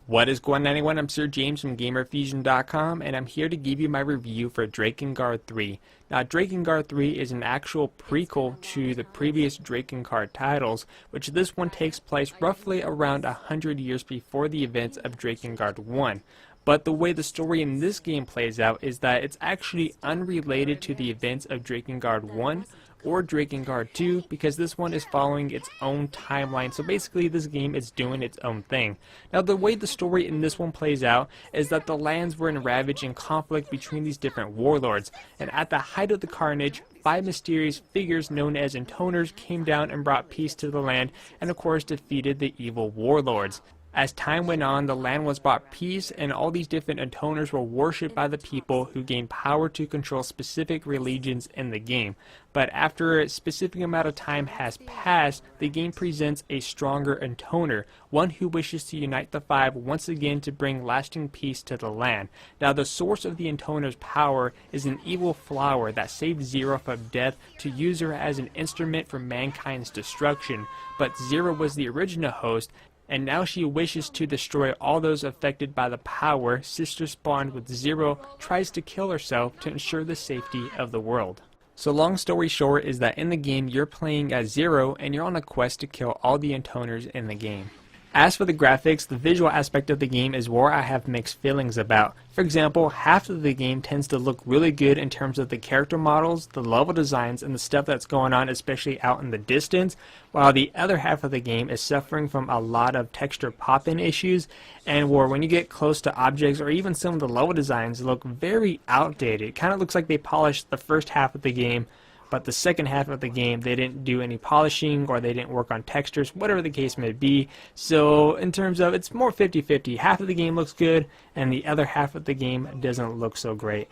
What is going on, everyone? I'm Sir James from Gamerfuzion.com, and I'm here to give you my review for Drakengard 3. Now, Drakengard 3 is an actual prequel to the previous Drakengard titles, which this one takes place roughly around 100 years before the events of Drakengard 1. But the way the story in this game plays out is that it's actually unrelated to the events of Drakengard 1 or Drakengard 2, because this one is following its own timeline. So basically this game is doing its own thing. Now, the way the story in this one plays out is that the lands were in ravage and conflict between these different warlords, and at the height of the carnage, 5 mysterious figures known as intoners came down and brought peace to the land, and of course defeated the evil warlords. As time went on, the land was brought peace, and all these different intoners were worshipped by the people, who gained power to control specific religions in the game. But after a specific amount of time has passed, the game presents a stronger intoner, one who wishes to unite the 5 once again to bring lasting peace to the land. Now, the source of the intoner's power is an evil flower that saved Zero from death to use her as an instrument for mankind's destruction. But Zero was the original host, and now she wishes to destroy all those affected by the power. Sister spawned with Zero tries to kill herself to ensure the safety of the world. So long story short is that in the game you're playing as Zero, and you're on a quest to kill all the intoners in the game. As for the graphics, the visual aspect of the game is where I have mixed feelings about. For example, half of the game tends to look really good in terms of the character models, the level designs, and the stuff that's going on, especially out in the distance, while the other half of the game is suffering from a lot of texture pop-in issues, and where when you get close to objects or even some of the level designs look very outdated. It kind of looks like they polished the first half of the game, but the second half of the game they didn't do any polishing, or they didn't work on textures, whatever the case may be. So in terms of, it's more 50-50. Half of the game looks good and the other half of the game doesn't look so great.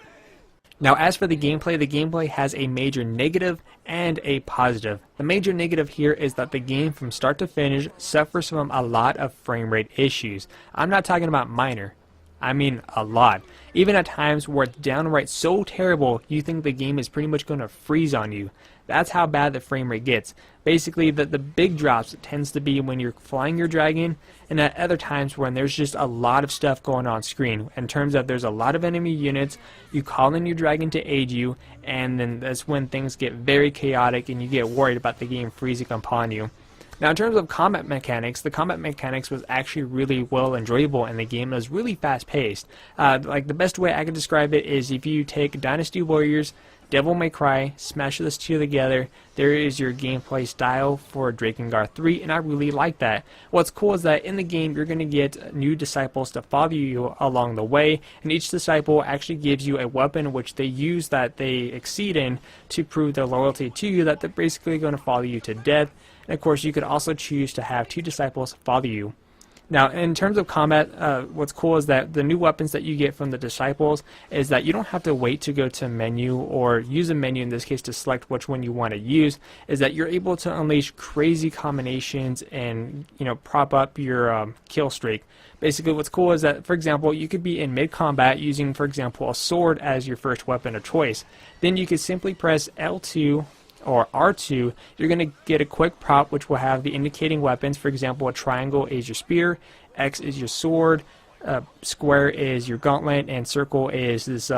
Now, as for the gameplay has a major negative and a positive. The major negative here is that the game from start to finish suffers from a lot of frame rate issues. I'm not talking about minor, I mean a lot. Even at times where it's downright so terrible you think the game is pretty much going to freeze on you. That's how bad the frame rate gets. Basically, the big drops tends to be when you're flying your dragon, and at other times when there's just a lot of stuff going on screen. In terms of there's a lot of enemy units, you call in your dragon to aid you, and then that's when things get very chaotic and you get worried about the game freezing upon you. Now, in terms of combat mechanics, the combat mechanics was actually really well enjoyable in the game. It was really fast-paced. Like, the best way I could describe it is if you take Dynasty Warriors, Devil May Cry, smash those two together, there is your gameplay style for Drakengard 3, and I really like that. What's cool is that in the game you're going to get new disciples to follow you along the way, and each disciple actually gives you a weapon which they use that they exceed in to prove their loyalty to you, that they're basically going to follow you to death. And of course, you could also choose to have 2 disciples follow you. Now, in terms of combat, what's cool is that the new weapons that you get from the disciples is that you don't have to wait to go to menu or use a menu in this case to select which one you want to use. Is that you're able to unleash crazy combinations and, you know, prop up your kill streak. Basically, what's cool is that, for example, you could be in mid-combat using, for example, a sword as your first weapon of choice. Then you could simply press L2 or R2, you're going to get a quick prop which will have the indicating weapons. For example, a triangle is your spear, X is your sword, square is your gauntlet, and circle is this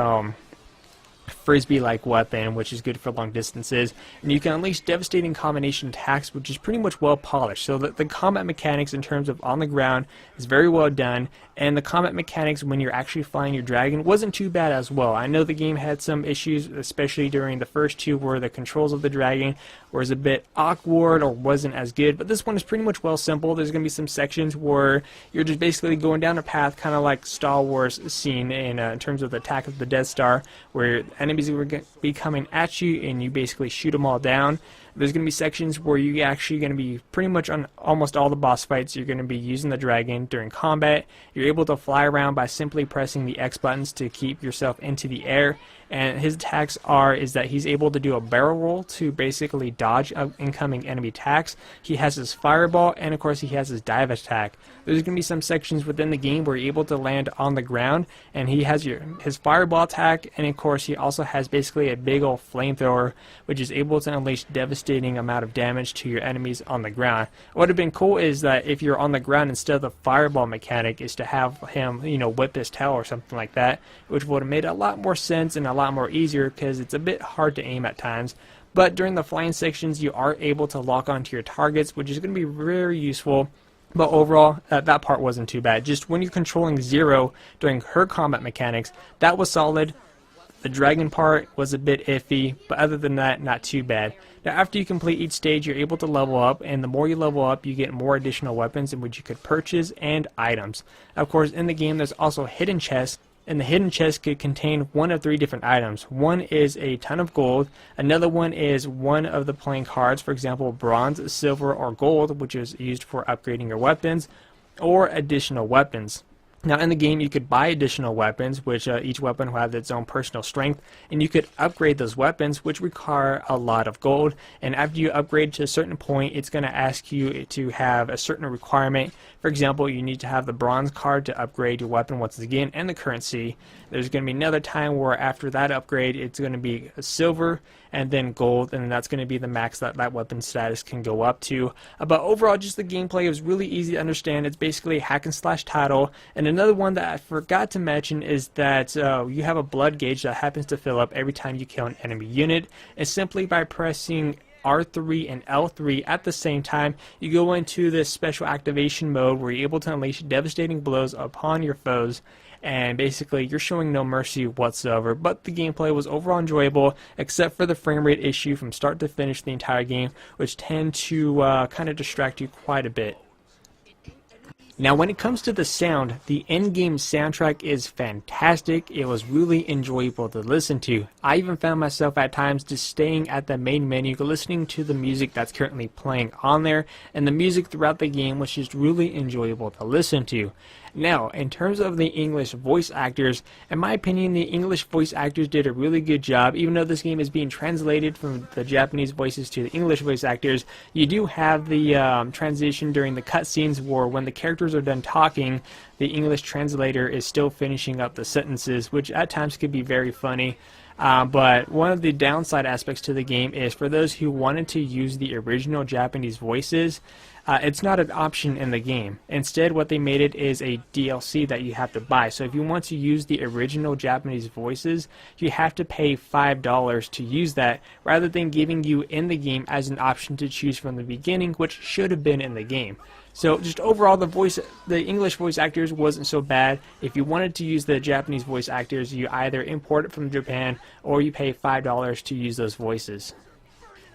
frisbee-like weapon, which is good for long distances. And you can unleash devastating combination attacks, which is pretty much well polished. So the combat mechanics in terms of on the ground is very well done, and the combat mechanics when you're actually flying your dragon wasn't too bad as well. I know the game had some issues, especially during the first 2, where the controls of the dragon was a bit awkward or wasn't as good, but this one is pretty much well simple. There's going to be some sections where you're just basically going down a path, kind of like Star Wars scene in terms of the attack of the Death Star, where enemies are going to be coming at you and you basically shoot them all down. There's going to be sections where you're actually going to be pretty much on almost all the boss fights. You're going to be using the dragon during combat. You're able to fly around by simply pressing the X buttons to keep yourself into the air. And his attacks is that he's able to do a barrel roll to basically dodge incoming enemy attacks. He has his fireball, and of course he has his dive attack. There's going to be some sections within the game where you're able to land on the ground, and he has his fireball attack, and of course he also also has basically a big old flamethrower, which is able to unleash devastating amount of damage to your enemies on the ground. What would have been cool is that if you're on the ground, instead of the fireball mechanic, is to have him, whip his tail or something like that, which would have made a lot more sense and a lot more easier, because it's a bit hard to aim at times. But during the flying sections, you are able to lock onto your targets, which is going to be very useful. But overall, that part wasn't too bad. Just when you're controlling Zero during her combat mechanics, that was solid. The dragon part was a bit iffy, but other than that, not too bad. Now, after you complete each stage, you're able to level up, and the more you level up, you get more additional weapons in which you could purchase and items. Of course, in the game, there's also hidden chests, and the hidden chest could contain one of 3 different items. One is a ton of gold, another one is one of the playing cards, for example, bronze, silver, or gold, which is used for upgrading your weapons, or additional weapons. Now, in the game, you could buy additional weapons, which each weapon will have its own personal strength, and you could upgrade those weapons, which require a lot of gold. And after you upgrade to a certain point, it's going to ask you to have a certain requirement. For example, you need to have the bronze card to upgrade your weapon once again, and the currency. There's going to be another time where after that upgrade, it's going to be silver, and then gold, and that's going to be the max that that weapon status can go up to. But overall, just the gameplay is really easy to understand. It's basically a hack and slash title. And another one that I forgot to mention is that you have a blood gauge that happens to fill up every time you kill an enemy unit, and simply by pressing R3 and L3 at the same time, you go into this special activation mode where you're able to unleash devastating blows upon your foes, and basically you're showing no mercy whatsoever. But the gameplay was overall enjoyable, except for the frame rate issue from start to finish the entire game, which tend to kind of distract you quite a bit. Now, when it comes to the sound, the in-game soundtrack is fantastic. It was really enjoyable to listen to. I even found myself at times just staying at the main menu, listening to the music that's currently playing on there, and the music throughout the game was just really enjoyable to listen to. Now, in terms of the English voice actors, in my opinion, the English voice actors did a really good job. Even though this game is being translated from the Japanese voices to the English voice actors, you do have the transition during the cutscenes where when the characters are done talking, the English translator is still finishing up the sentences, which at times could be very funny. But one of the downside aspects to the game is for those who wanted to use the original Japanese voices, it's not an option in the game. Instead, what they made it is a DLC that you have to buy. So if you want to use the original Japanese voices, you have to pay $5 to use that, rather than giving you in the game as an option to choose from the beginning, which should have been in the game. So just overall, the English voice actors wasn't so bad. If you wanted to use the Japanese voice actors, you either import it from Japan or you pay $5 to use those voices.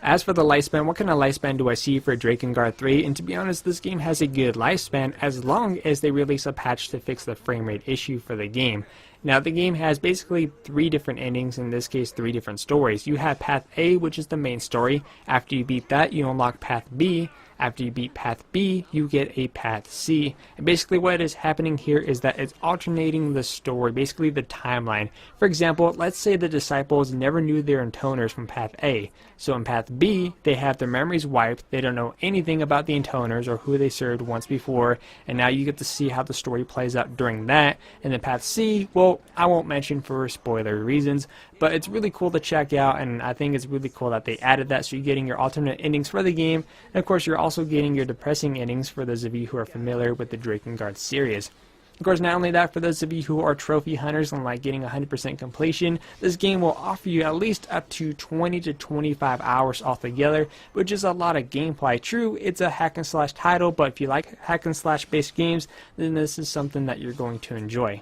As for the lifespan, what kind of lifespan do I see for Drakengard 3? And to be honest, this game has a good lifespan as long as they release a patch to fix the frame rate issue for the game. Now, the game has basically 3 different endings, in this case 3 different stories. You have Path A, which is the main story. After you beat that, you unlock Path B. After you beat Path B, you get a Path C. And basically what is happening here is that it's alternating the story, basically the timeline. For example, let's say the disciples never knew their intoners from Path A. So in Path B, they have their memories wiped, they don't know anything about the intoners or who they served once before, and now you get to see how the story plays out during that. And then Path C, well, I won't mention for spoiler reasons, but it's really cool to check out, and I think it's really cool that they added that, so you're getting your alternate endings for the game, and of course you're also getting your depressing endings for those of you who are familiar with the Drakengard series. Of course, not only that, for those of you who are trophy hunters and like getting 100% completion, this game will offer you at least up to 20 to 25 hours altogether, which is a lot of gameplay. True, it's a hack and slash title, but if you like hack and slash based games, then this is something that you're going to enjoy.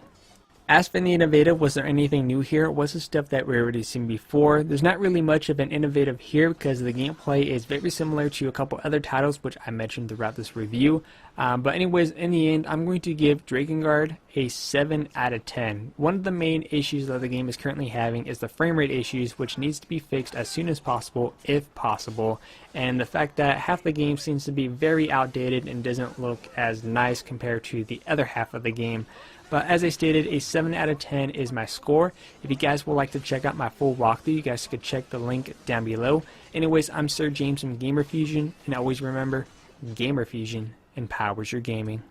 As for the innovative, was there anything new here? Was it stuff that we already seen before? There's not really much of an innovative here because the gameplay is very similar to a couple other titles which I mentioned throughout this review. But anyways, in the end, I'm going to give Drakengard a 7 out of 10. One of the main issues that the game is currently having is the frame rate issues, which needs to be fixed as soon as possible, if possible. And the fact that half the game seems to be very outdated and doesn't look as nice compared to the other half of the game. But as I stated, a 7 out of 10 is my score. If you guys would like to check out my full walkthrough, you guys could check the link down below. Anyways, I'm Sir James from Gamerfuzion, and always remember, Gamerfuzion empowers your gaming.